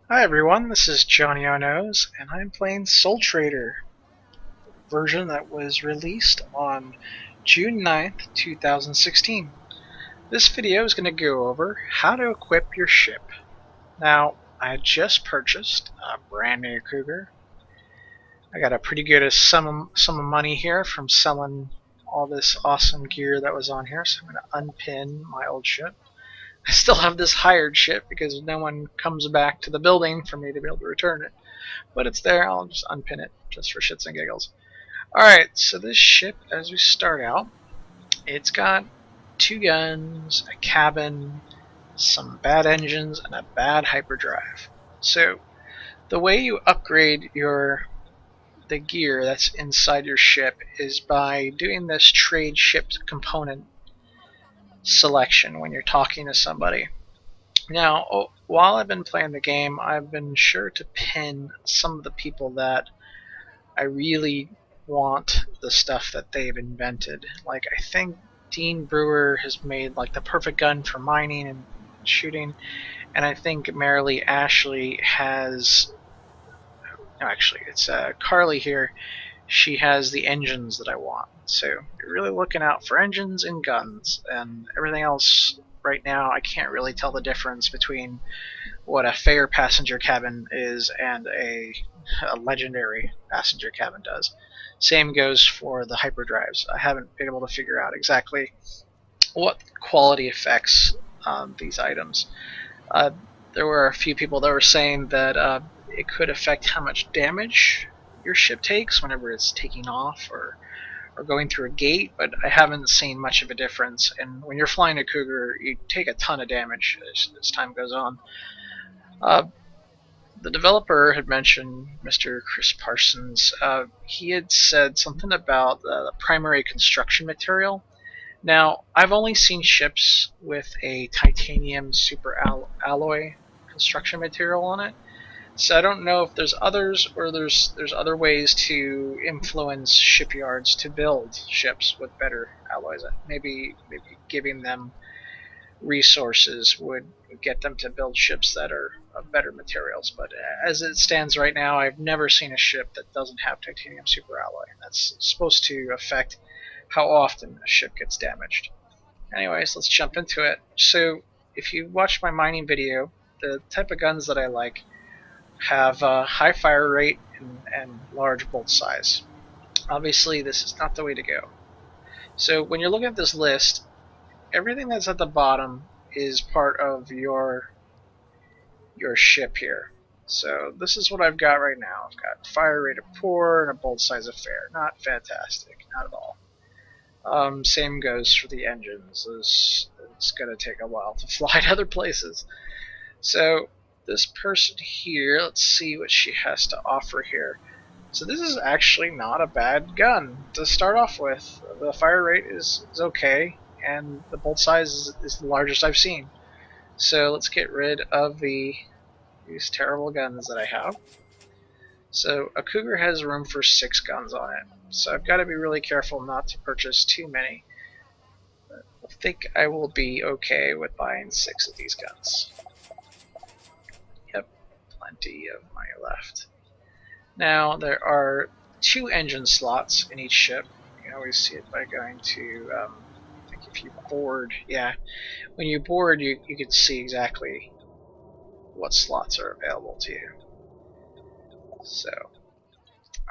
Hi everyone, this is Johnnyonoes, and I'm playing Soul Trader, version that was released on June 9th, 2016. This video is going to go over how to equip your ship. Now, I just purchased a brand new Cougar. I got a pretty good sum of money here from selling all this awesome gear that was on here, so I'm going to unpin my old ship. I still have this hired ship because no one comes back to the building for me to be able to return it. But it's there. I'll just unpin it just for shits and giggles. Alright, so this ship, as we start out, it's got 2 guns, a cabin, some bad engines, and a bad hyperdrive. So the way you upgrade the gear that's inside your ship is by doing this trade ship component selection when you're talking to somebody. Now, while I've been playing the game, I've been sure to pin some of the people that I really want the stuff that they've invented. Like, I think Dean Brewer has made like the perfect gun for mining and shooting, and I think Marilee Ashley has. No, actually, it's Carly here. She has the engines that I want. So you're really looking out for engines and guns, and everything else. Right now, I can't really tell the difference between what a fair passenger cabin is and a legendary passenger cabin does. Same goes for the hyperdrives. I haven't been able to figure out exactly what quality affects these items. Uh, there were a few people that were saying that it could affect how much damage your ship takes whenever it's taking off or going through a gate, but I haven't seen much of a difference. And when you're flying a Cougar, you take a ton of damage as time goes on. Uh, the developer had mentioned Mr. Chris Parsons. He had said something about the primary construction material. Now, I've only seen ships with a titanium super alloy construction material on it, so I don't know if there's others or there's other ways to influence shipyards to build ships with better alloys. Maybe giving them resources would get them to build ships that are of better materials. But as it stands right now, I've never seen a ship that doesn't have titanium superalloy. That's supposed to affect how often a ship gets damaged. Anyways, let's jump into it. So if you watch my mining video, the type of guns that I like have a high fire rate and large bolt size. Obviously, this is not the way to go. So when you're looking at this list, everything that's at the bottom is part of your ship here. So this is what I've got right now. I've got fire rate of poor and a bolt size of fair. Not fantastic, not at all. Same goes for the engines. It's going to take a while to fly to other places. So this person here, let's see what she has to offer here. So this is actually not a bad gun to start off with. The fire rate is okay, and the bolt size is the largest I've seen. So let's get rid of these terrible guns that I have. So a Cougar has room for 6 guns on it, so I've got to be really careful not to purchase too many. I think I will be okay with buying 6 of these guns. Yep, plenty of money left. Now there are 2 engine slots in each ship. You can always see it by going to, I think if you board, yeah, when you board you can see exactly what slots are available to you. So,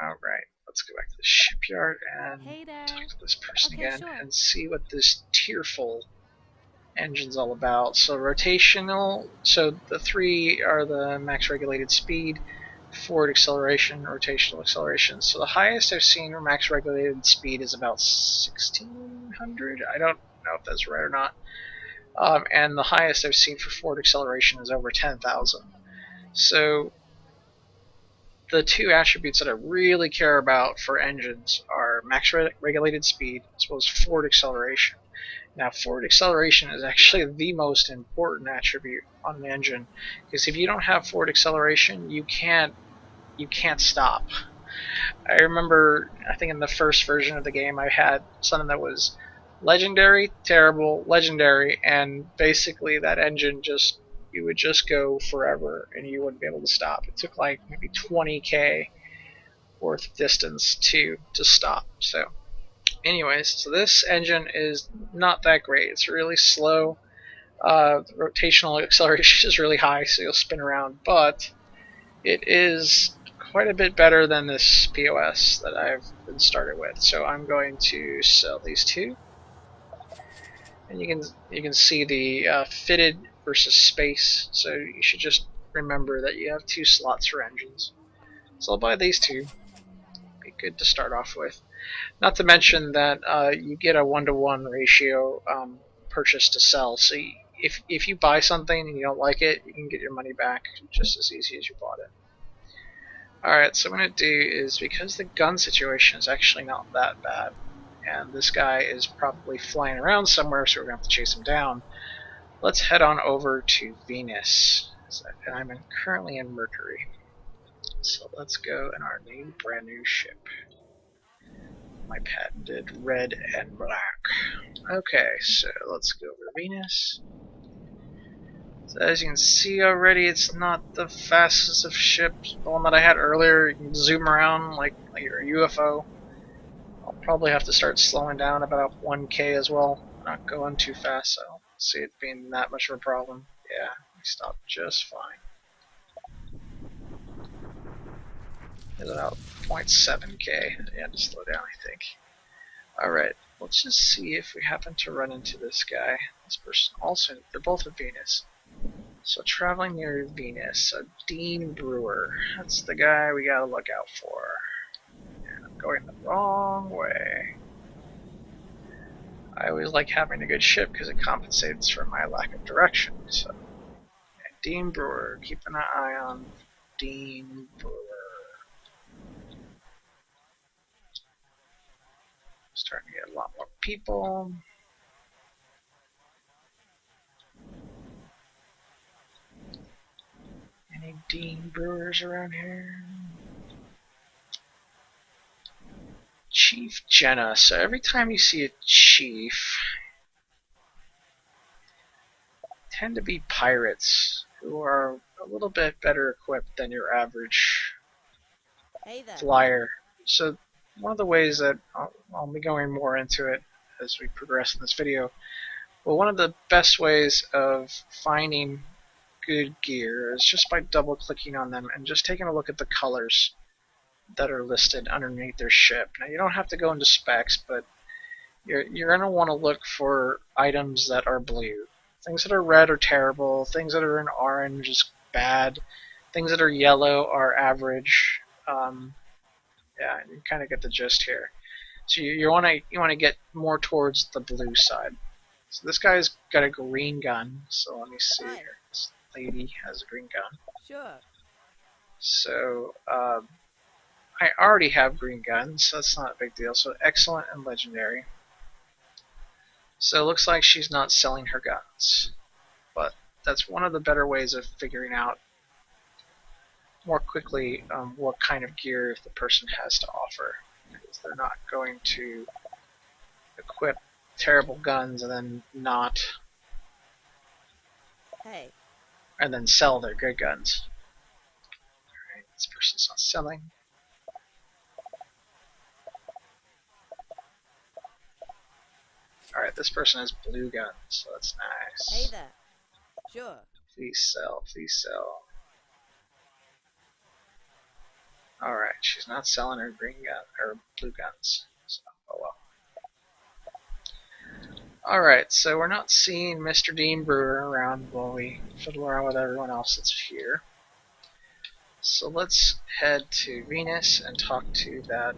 alright, let's go back to the shipyard and talk to this person again and see what this tearful engine's all about. So rotational, so the 3 are the max regulated speed, forward acceleration, rotational acceleration. So the highest I've seen for max regulated speed is about 1600. I don't know if that's right or not. And the highest I've seen for forward acceleration is over 10,000. So the 2 attributes that I really care about for engines are max regulated speed as well as forward acceleration. Now, forward acceleration is actually the most important attribute on an engine, because if you don't have forward acceleration, you can't stop. I remember, I think in the first version of the game, I had something that was legendary, terrible, legendary, and basically that engine just you would just go forever and you wouldn't be able to stop. It took like maybe 20k worth of distance to stop. So anyways, so this engine is not that great. It's really slow. The rotational acceleration is really high, so you'll spin around, but it is quite a bit better than this POS that I've been started with. So I'm going to sell these two, and you can see the fitted versus space. So you should just remember that you have 2 slots for engines. So I'll buy these two. Be good to start off with. Not to mention that you get a 1-to-1 ratio purchase to sell. So if you buy something and you don't like it, you can get your money back just as easy as you bought it. Alright, so what I'm going to do is, because the gun situation is actually not that bad, and this guy is probably flying around somewhere, so we're going to have to chase him down, let's head on over to Venus. And I'm currently in Mercury. So let's go in our brand new ship. My patented red and black. Okay, so let's go over to Venus. So as you can see already, it's not the fastest of ships. The one that I had earlier, you can zoom around like your UFO. I'll probably have to start slowing down about 1k as well. Not going too fast, so I don't see it being that much of a problem. Yeah, we stopped just fine. It's about 0.7k. Yeah, to slow down, I think. Alright, let's just see if we happen to run into this guy. This person also, they're both at Venus. So traveling near Venus, so Dean Brewer. That's the guy we gotta look out for. And I'm going the wrong way. I always like having a good ship because it compensates for my lack of direction. So, yeah, Dean Brewer, keep an eye on Dean Brewer. Starting to get a lot more people. Any Dean Brewers around here? Chief Jenna. So every time you see a chief, tend to be pirates who are a little bit better equipped than your average flyer. So one of the ways that I'll be going more into it as we progress in this video, but one of the best ways of finding good gear is just by double clicking on them and just taking a look at the colors that are listed underneath their ship. Now you don't have to go into specs, but you're going to want to look for items that are blue. Things that are red are terrible, things that are in orange is bad, things that are yellow are average. Yeah, you kind of get the gist here. So you want to get more towards the blue side. So this guy's got a green gun. So let me see here. This lady has a green gun. Sure. So I already have green guns, so that's not a big deal. So excellent and legendary. So it looks like she's not selling her guns, but that's one of the better ways of figuring out more quickly what kind of gear the person has to offer, because they're not going to equip terrible guns and then and then sell their good guns. Alright, this person's not selling. Alright, this person has blue guns, so that's nice. Hey there. Sure. Please sell, please sell. Alright, she's not selling her green gun, or blue guns. So, oh well. Alright, so we're not seeing Mr. Dean Brewer around while we fiddle around with everyone else that's here. So let's head to Venus and talk to that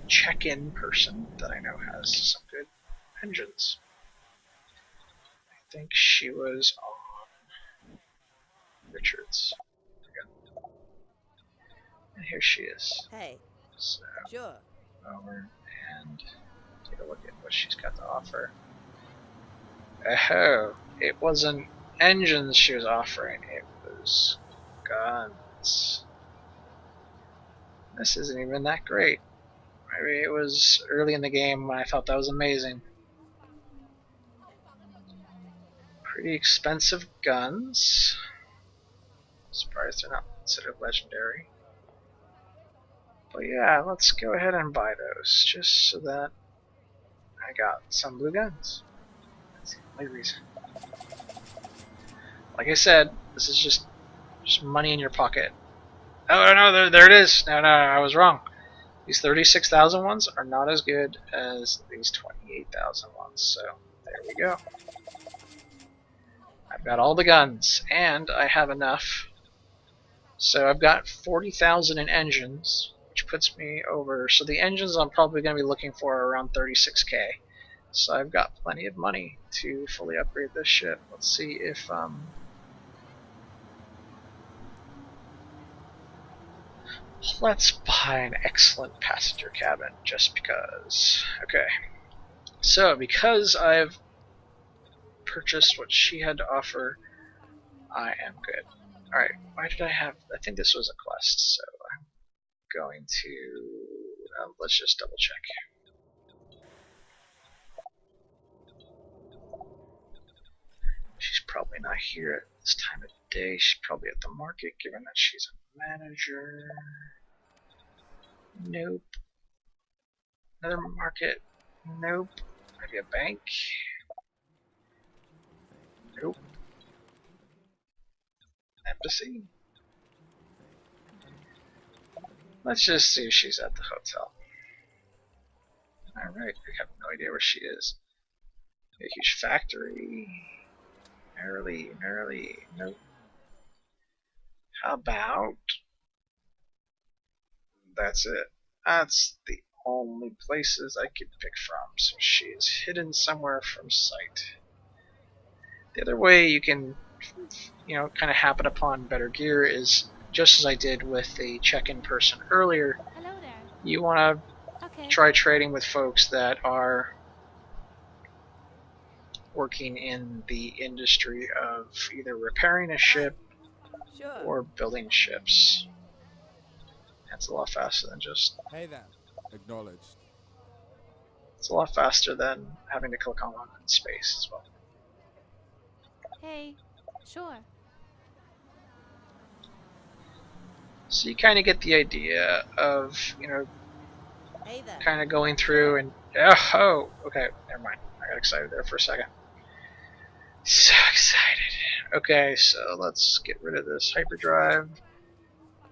check-in person that I know has some good engines. I think she was on Richards. And here she is. Hey. So, sure. Over and take a look at what she's got to offer. Oh, it wasn't engines she was offering, it was guns. This isn't even that great. Maybe it was early in the game when I thought that was amazing. Pretty expensive guns. Surprised they're not considered legendary. But yeah, let's go ahead and buy those, just so that I got some blue guns. That's the only reason. Like I said, this is just money in your pocket. Oh no, there it is. No, I was wrong. These 36,000 ones are not as good as these 28,000 ones, so there we go. I've got all the guns, and I have enough. So I've got 40,000 in engines, which puts me over. So the engines I'm probably going to be looking for are around 36k. So I've got plenty of money to fully upgrade this ship. Let's see if let's buy an excellent passenger cabin just because. Okay. So because I've purchased what she had to offer, I am good. Alright, why did I have... I think this was a quest, so I'm going to... let's just double check. She's probably not here at this time of day. She's probably at the market, given that she's a manager. Nope. Another market. Nope. Maybe a bank. Nope. Embassy. Let's just see if she's at the hotel. Alright, we have no idea where she is. A huge factory. Merrily. Nope. How about... That's it. That's the only places I could pick from. So she is hidden somewhere from sight. The other way you can, kind of happen upon better gear is just as I did with the check-in person earlier. Hello there. You want to try trading with folks that are working in the industry of either repairing a ship or building ships. That's a lot faster than just... Hey there. Acknowledged. It's a lot faster than having to click on in space as well. Hey, sure. So you kind of get the idea of, Hey there. kind of going through and... Oh, okay, never mind. I got excited there for a second. So excited. Okay, so let's get rid of this hyperdrive.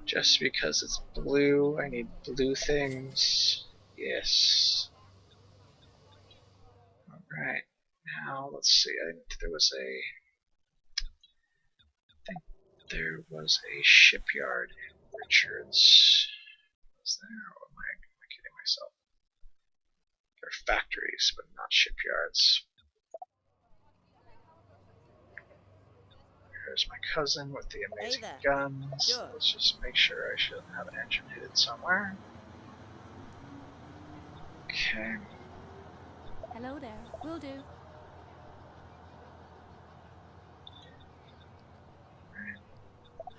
Just because it's blue, I need blue things. Yes. Alright, now let's see. I think there was a shipyard in Richards. Was there? Or am I kidding myself? There are factories, but not shipyards. There's my cousin with the amazing guns. Sure. Let's just make sure I shouldn't have an engine hidden somewhere. Okay. Hello there. Will do.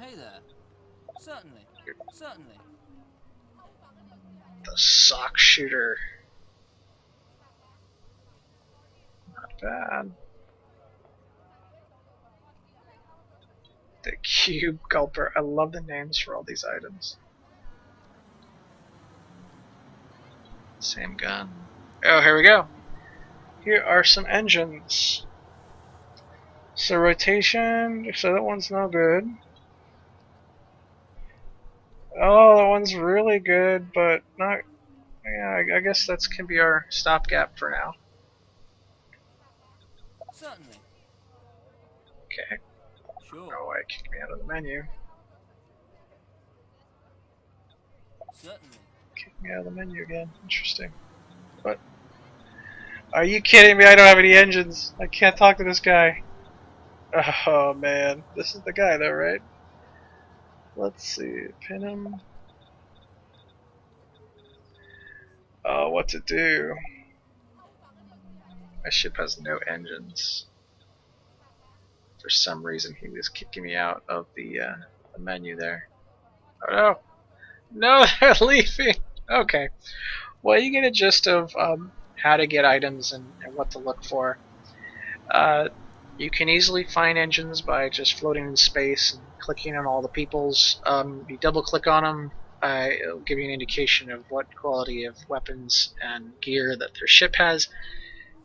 Hey there. Certainly. Certainly. The sock shooter. Not bad. The cube gulper. I love the names for all these items. Same gun. Oh, here we go. Here are some engines. So rotation, so that one's no good. Oh, that one's really good, but not... Yeah, I guess that can be our stopgap for now. Certainly. Okay. Sure. Oh, it kicked me out of the menu. Certainly. Kicked me out of the menu again. Interesting. What? Are you kidding me? I don't have any engines. I can't talk to this guy. Oh man, this is the guy though, right? Let's see. Pin him. Oh, what to do? My ship has no engines. For some reason, he was kicking me out of the menu there. Oh no! No, they're leaving! Okay. Well, you get a gist of how to get items and what to look for. You can easily find engines by just floating in space and clicking on all the peoples. You double click on them, it'll give you an indication of what quality of weapons and gear that their ship has.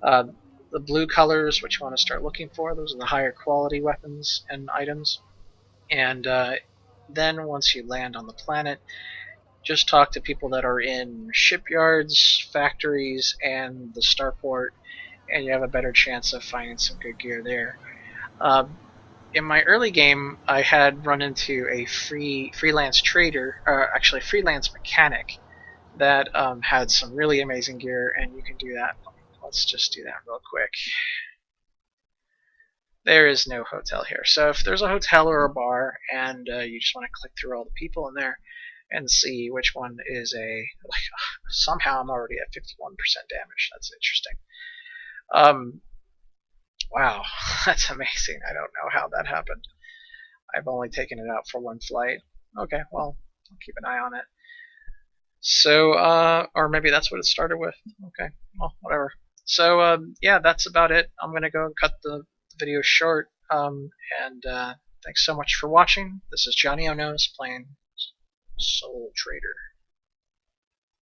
Uh, the blue colors, which you want to start looking for, those are the higher quality weapons and items. And then once you land on the planet, just talk to people that are in shipyards, factories, and the starport, and you have a better chance of finding some good gear there. In my early game, I had run into a freelance trader, actually freelance mechanic, that had some really amazing gear, and you can do that. Let's just do that real quick. There is no hotel here. So if there's a hotel or a bar, and you just want to click through all the people in there and see which one is a, like, somehow I'm already at 51% damage. That's interesting. Wow, that's amazing. I don't know how that happened. I've only taken it out for one flight. Okay, well, I'll keep an eye on it. So, or maybe that's what it started with. Okay, well, whatever. So, yeah, that's about it. I'm going to go and cut the video short. And thanks so much for watching. This is Johnnyonoes playing Soul Trader.